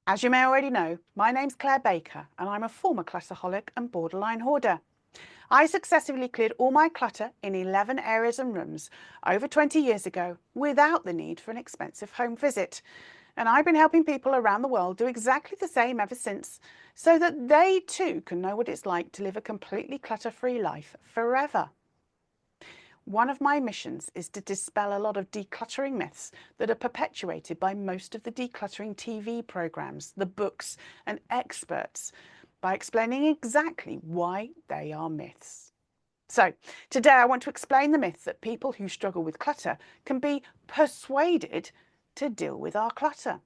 As you may already know, my name's Clare Baker and I'm a former Clutterholic and borderline hoarder. I successfully cleared all my clutter in 11 areas and rooms over 20 years ago without the need for an expensive home visit. And I've been helping people around the world do exactly the same ever since, so that they too can know what it's like to live a completely clutter-free life forever. One of my missions is to dispel a lot of decluttering myths that are perpetuated by most of the decluttering TV programs, the books, and experts by explaining exactly why they are myths. So, today I want to explain the myth that people who struggle with clutter can be persuaded to deal with our clutter.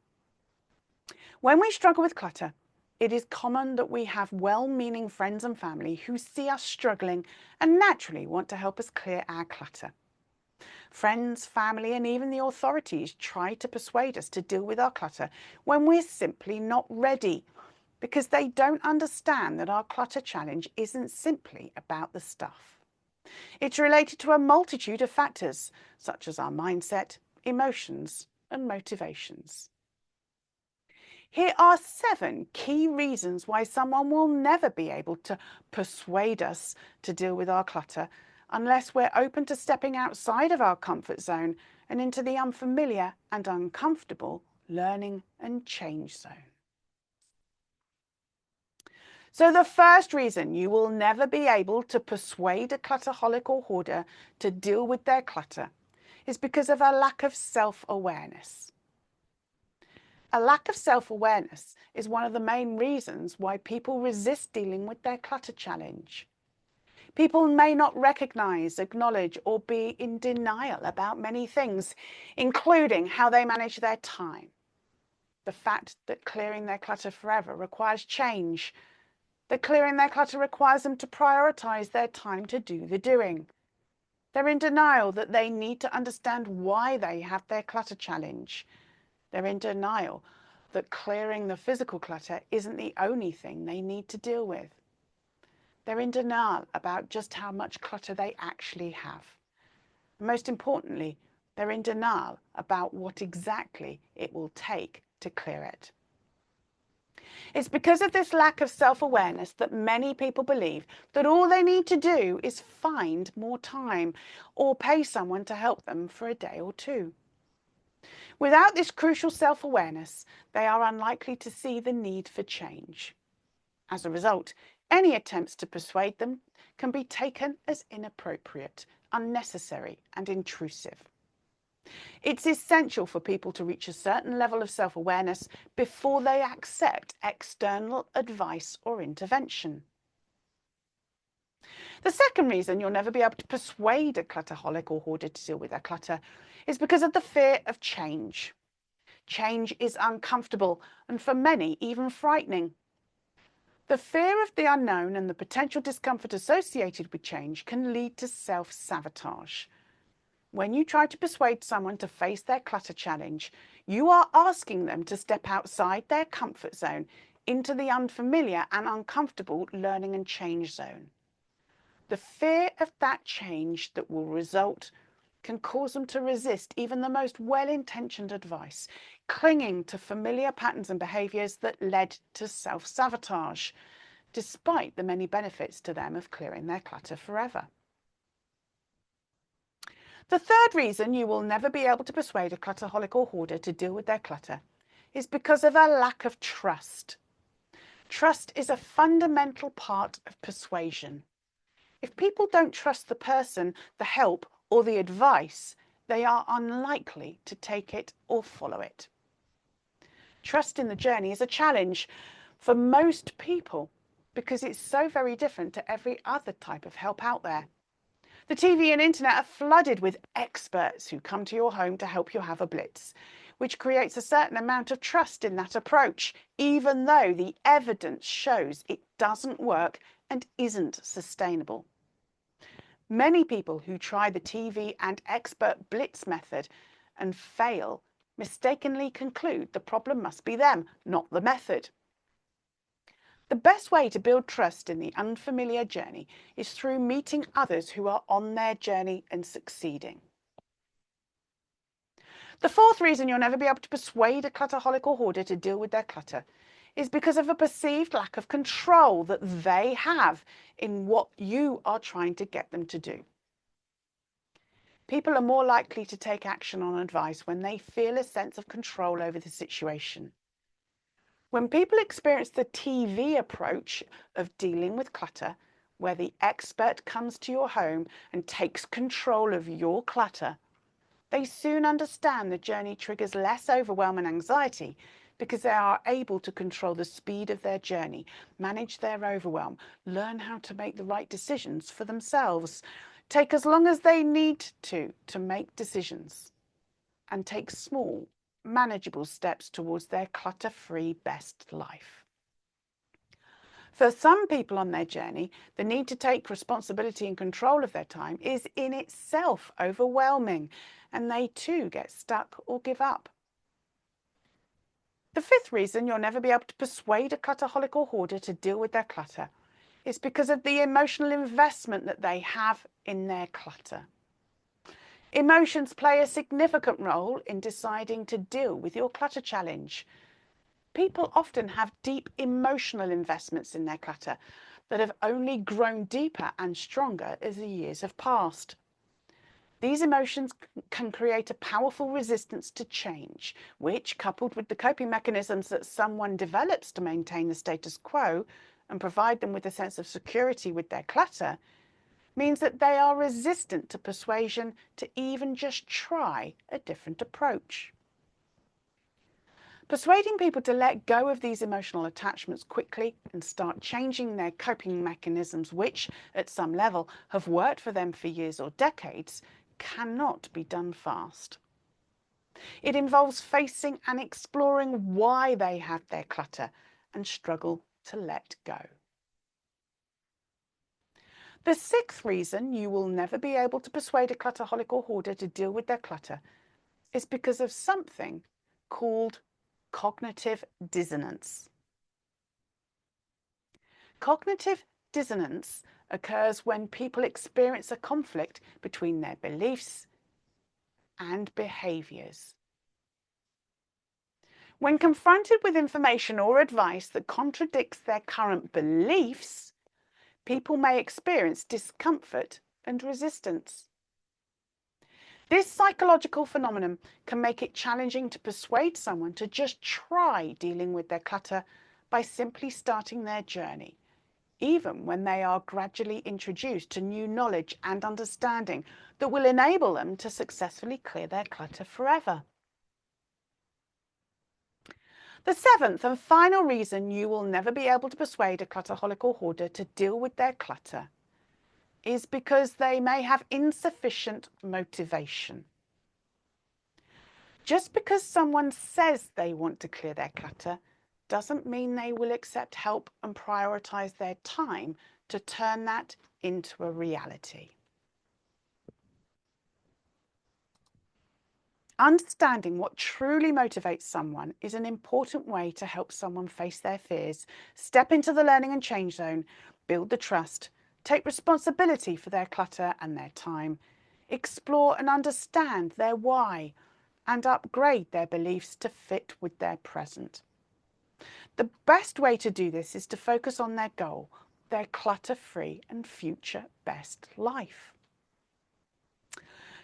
When we struggle with clutter, it is common that we have well-meaning friends and family who see us struggling and naturally want to help us clear our clutter. Friends, family, and even the authorities try to persuade us to deal with our clutter when we're simply not ready, because they don't understand that our clutter challenge isn't simply about the stuff. It's related to a multitude of factors, such as our mindset, emotions, and motivations. Here are 7 key reasons why someone will never be able to persuade us to deal with our clutter unless we're open to stepping outside of our comfort zone and into the unfamiliar and uncomfortable learning and change zone. So the first reason you will never be able to persuade a clutterholic or hoarder to deal with their clutter is because of a lack of self-awareness. A lack of self-awareness is one of the main reasons why people resist dealing with their clutter challenge. People may not recognize, acknowledge, or be in denial about many things, including how they manage their time. The fact that clearing their clutter forever requires change. That clearing their clutter requires them to prioritize their time to do the doing. They're in denial that they need to understand why they have their clutter challenge. They're in denial that clearing the physical clutter isn't the only thing they need to deal with. They're in denial about just how much clutter they actually have. Most importantly, they're in denial about what exactly it will take to clear it. It's because of this lack of self-awareness that many people believe that all they need to do is find more time or pay someone to help them for a day or two. Without this crucial self-awareness, they are unlikely to see the need for change. As a result, any attempts to persuade them can be taken as inappropriate, unnecessary, and intrusive. It's essential for people to reach a certain level of self-awareness before they accept external advice or intervention. The second reason you'll never be able to persuade a clutterholic or hoarder to deal with their clutter is because of the fear of change. Change is uncomfortable and for many even frightening. The fear of the unknown and the potential discomfort associated with change can lead to self-sabotage. When you try to persuade someone to face their clutter challenge, you are asking them to step outside their comfort zone into the unfamiliar and uncomfortable learning and change zone. The fear of that change that will result can cause them to resist even the most well-intentioned advice, clinging to familiar patterns and behaviours that led to self-sabotage, despite the many benefits to them of clearing their clutter forever. The third reason you will never be able to persuade a clutterholic or hoarder to deal with their clutter is because of a lack of trust. Trust is a fundamental part of persuasion. If people don't trust the person, the help, or the advice, they are unlikely to take it or follow it. Trust in the journey is a challenge for most people because it's so very different to every other type of help out there. The TV and internet are flooded with experts who come to your home to help you have a blitz, which creates a certain amount of trust in that approach, even though the evidence shows it doesn't work and isn't sustainable. Many people who try the TV and expert blitz method and fail mistakenly conclude the problem must be them, not the method. The best way to build trust in the unfamiliar journey is through meeting others who are on their journey and succeeding. The fourth reason you'll never be able to persuade a clutterholic or hoarder to deal with their clutter is because of a perceived lack of control that they have in what you are trying to get them to do. People are more likely to take action on advice when they feel a sense of control over the situation. When people experience the TV approach of dealing with clutter, where the expert comes to your home and takes control of your clutter, they soon understand the journey triggers less overwhelm and anxiety because they are able to control the speed of their journey, manage their overwhelm, learn how to make the right decisions for themselves, take as long as they need to make decisions, and take small, manageable steps towards their clutter-free best life. For some people on their journey, the need to take responsibility and control of their time is in itself overwhelming, and they too get stuck or give up. The fifth reason you'll never be able to persuade a clutterholic or hoarder to deal with their clutter is because of the emotional investment that they have in their clutter. Emotions play a significant role in deciding to deal with your clutter challenge. People often have deep emotional investments in their clutter that have only grown deeper and stronger as the years have passed. These emotions can create a powerful resistance to change, which, coupled with the coping mechanisms that someone develops to maintain the status quo and provide them with a sense of security with their clutter, means that they are resistant to persuasion to even just try a different approach. Persuading people to let go of these emotional attachments quickly and start changing their coping mechanisms, which, at some level, have worked for them for years or decades, cannot be done fast. It involves facing and exploring why they have their clutter and struggle to let go. The sixth reason you will never be able to persuade a clutterholic or hoarder to deal with their clutter is because of something called cognitive dissonance. Cognitive dissonance occurs when people experience a conflict between their beliefs and behaviours. When confronted with information or advice that contradicts their current beliefs, people may experience discomfort and resistance. This psychological phenomenon can make it challenging to persuade someone to just try dealing with their clutter by simply starting their journey, even when they are gradually introduced to new knowledge and understanding that will enable them to successfully clear their clutter forever. The seventh and final reason you will never be able to persuade a clutterholic or hoarder to deal with their clutter is because they may have insufficient motivation. Just because someone says they want to clear their clutter doesn't mean they will accept help and prioritize their time to turn that into a reality. Understanding what truly motivates someone is an important way to help someone face their fears, step into the learning and change zone, build the trust, take responsibility for their clutter and their time, explore and understand their why, and upgrade their beliefs to fit with their present. The best way to do this is to focus on their goal, their clutter-free and future best life.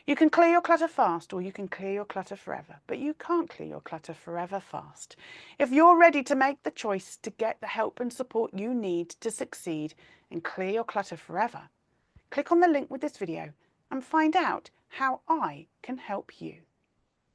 You can clear your clutter fast, or you can clear your clutter forever, but you can't clear your clutter forever fast. If you're ready to make the choice to get the help and support you need to succeed and clear your clutter forever, click on the link with this video and find out how I can help you.